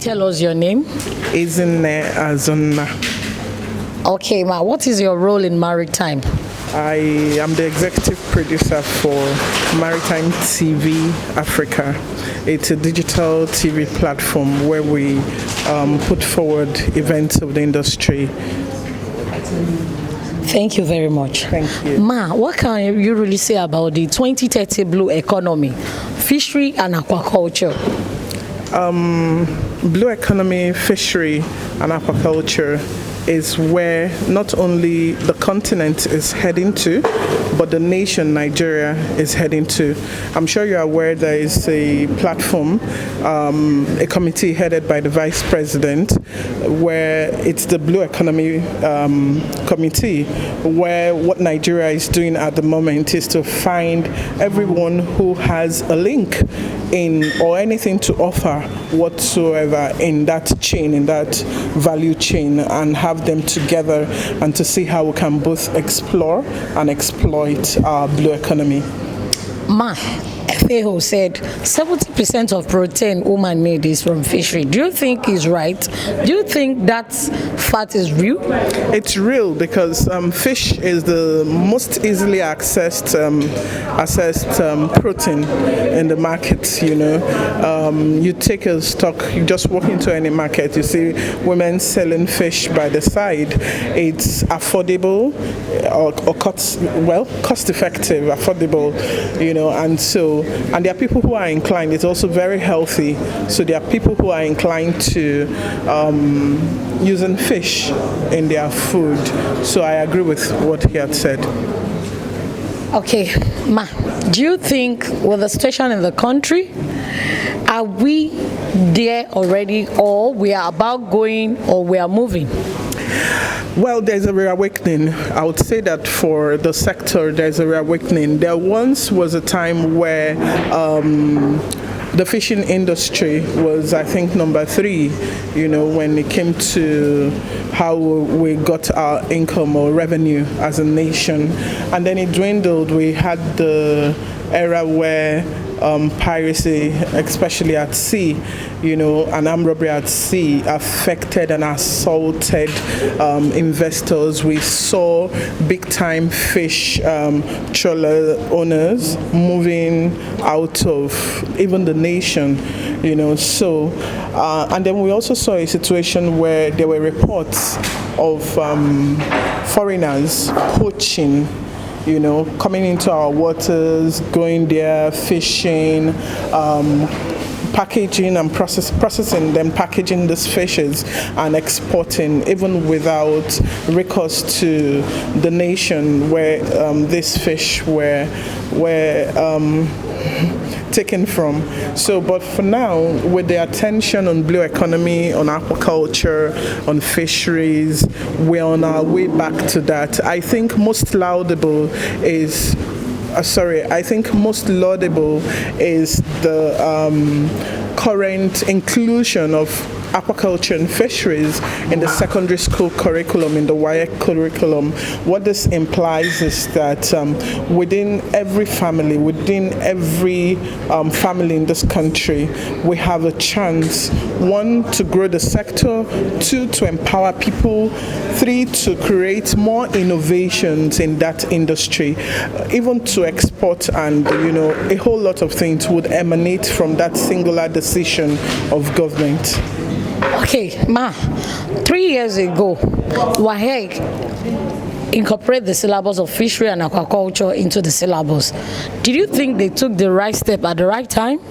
tell us your name? Ezinne Azonna. Okay, Ma, what is your role in Maritime? I am the executive producer for Maritime TV Africa. It's a digital TV platform where we put forward events of the industry. Thank you very much. Thank you. Ma, what can you really say about the 2030 blue economy, fishery and aquaculture? Blue economy, fishery and aquaculture is where not only the continent is heading to, but the nation Nigeria is heading to. I'm sure you're aware there is a platform, a committee headed by the Vice President, where it's the Blue Economy Committee, where what Nigeria is doing at the moment is to find everyone who has a link in or anything to offer whatsoever in that chain, in that value chain, and have them together and to see how we can both explore and exploit our blue economy. Ma, FAO said 70% of protein women need is from fishery. Do you think is right? Do you think that fact is real? It's real because fish is the most easily accessed protein in the market. You know, you take a stock, you just walk into any market, you see women selling fish by the side. It's affordable or cost effective, affordable. You know, and there are people who are inclined. It's also very healthy. So there are people who are inclined to using fish in their food. So I agree with what he had said. Okay, Ma, do you think with the situation in the country, are we there already, or we are about going, or we are moving? Well, there's a reawakening. I would say that for the sector, there's a reawakening. There once was a time where the fishing industry was, I think, number 3, you know, when it came to how we got our income or revenue as a nation. And then it dwindled. We had the era where piracy, especially at sea, you know, and armed robbery at sea affected and assaulted investors. We saw big-time fish trawler owners moving out of even the nation, you know. So, and then we also saw a situation where there were reports of foreigners poaching, you know, coming into our waters, going there, fishing, packaging and processing them, packaging these fishes and exporting, even without recourse to the nation where these fish were taken from. So, but for now, with the attention on blue economy, on aquaculture, on fisheries, we're on our way back to that. I think most laudable is the current inclusion of aquaculture and fisheries in the secondary school curriculum, in the WAEC curriculum. What this implies is that within every family in this country, we have a chance, 1, to grow the sector, 2, to empower people, 3, to create more innovations in that industry, even to export, and you know, a whole lot of things would emanate from that singular decision of government. Okay, Ma, 3 years ago, WAEC incorporate the syllabus of fishery and aquaculture into the syllabus. Did you think they took the right step at the right time?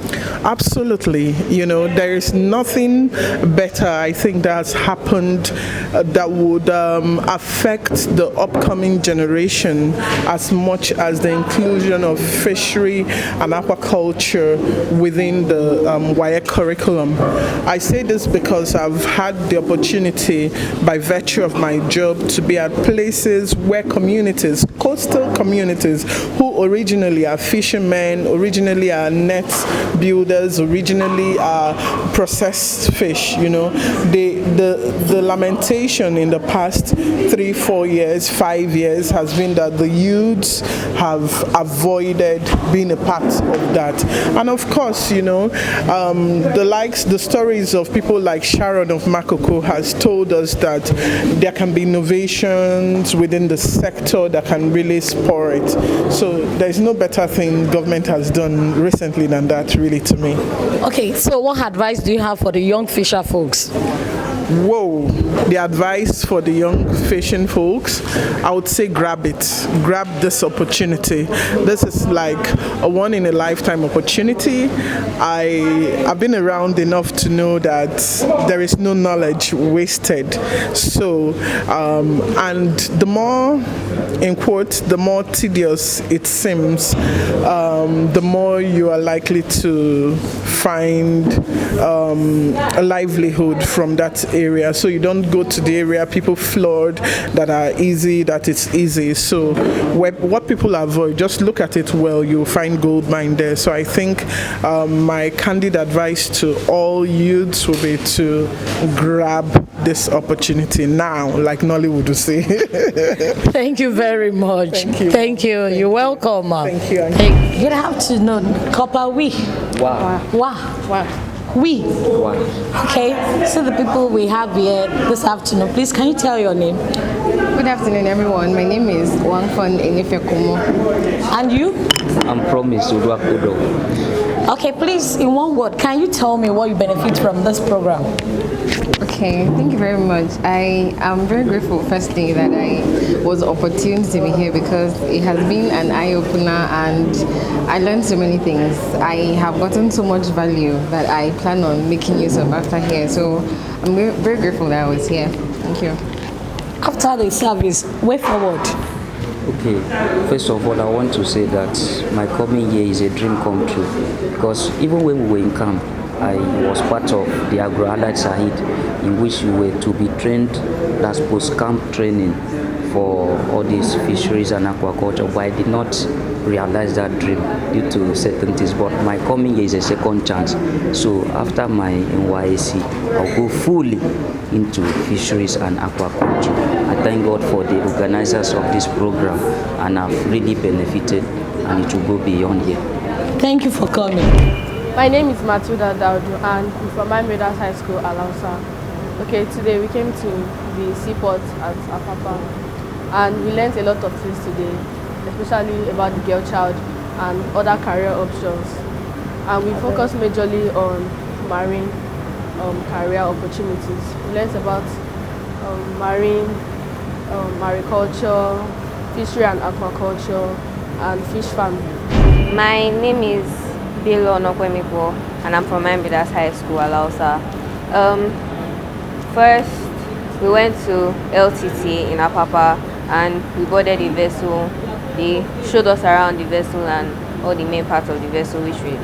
Absolutely. You know, there is nothing better, I think, that has happened that would affect the upcoming generation as much as the inclusion of fishery and aquaculture within the WAEC curriculum. I say this because I've had the opportunity, by virtue of my job, to be at places where communities, coastal communities, who originally are fishermen, originally are net builders, traders originally are processed fish. The lamentation in the past 3-4 years, 5 years has been that the youths have avoided being a part of that. And of course, the stories of people like Sharon of Makoko has told us that there can be innovations within the sector that can really spur it. So there's no better thing government has done recently than that, really, to me. Okay, so what advice do you have for the young fisher folks? Whoa, the advice for the young fishing folks, I would say grab it. Grab this opportunity. This is like a one in a lifetime opportunity. I've been around enough to know that there is no knowledge wasted. So, and the more, in quotes, the more tedious it seems, the more you are likely to find a livelihood from that area. So you don't go to the area people flood that it's easy. So what people avoid, just look at it well, you'll find gold mine there. So I think my candid advice to all youths will be to grab this opportunity now, like Nollywood would say. Thank you very much. Thank you. You're welcome. Thank you. Good afternoon. Copper we. Wow. Wow. We. Wow. Okay, so the people we have here this afternoon, please can you tell your name? Good afternoon, everyone. My name is Wangfon Enifekumo. And you? I'm Promise Udwakudo. Okay, please, in one word, can you tell me what you benefit from this program? Okay, thank you very much. I am very grateful, firstly, that I was opportune to be here because it has been an eye-opener and I learned so many things. I have gotten so much value that I plan on making use of after here. So I'm very grateful that I was here. Thank you. After the service, way forward. Okay, first of all, I want to say that my coming here is a dream come true because even when we were in camp, I was part of the Agro-Allied Sahid, in which we were to be trained as post-camp training for all these fisheries and aquaculture, but I did not realize that dream due to certain things. But my coming here is a second chance. So after my NYSC, I'll go fully into fisheries and aquaculture. I thank God for the organizers of this program, and I've really benefited, and it will go beyond here. Thank you for coming. My name is Matuda Daudu and I'm from my Middle High School, Alausa. Okay, today we came to the seaport at Apapa and we learned a lot of things today, especially about the girl child and other career options. And we focused majorly on marine career opportunities. We learned about marine, mariculture, fishery and aquaculture, and fish farming. My name is Bilo Nokwemikwo and I'm from Mambidas High School, Alausa. First, we went to LTT in Apapa and we boarded the vessel. They showed us around the vessel and all the main parts of the vessel which we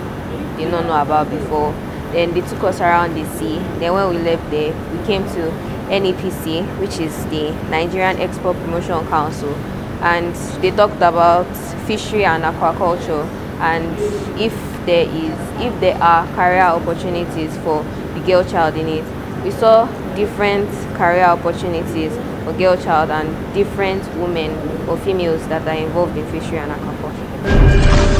did not know about before. Then they took us around the sea. Then when we left there, we came to NEPC, which is the Nigerian Export Promotion Council, and they talked about fishery and aquaculture and if there are career opportunities for the girl child in it. We saw different career opportunities for girl child and different women or females that are involved in fishery and aquaculture.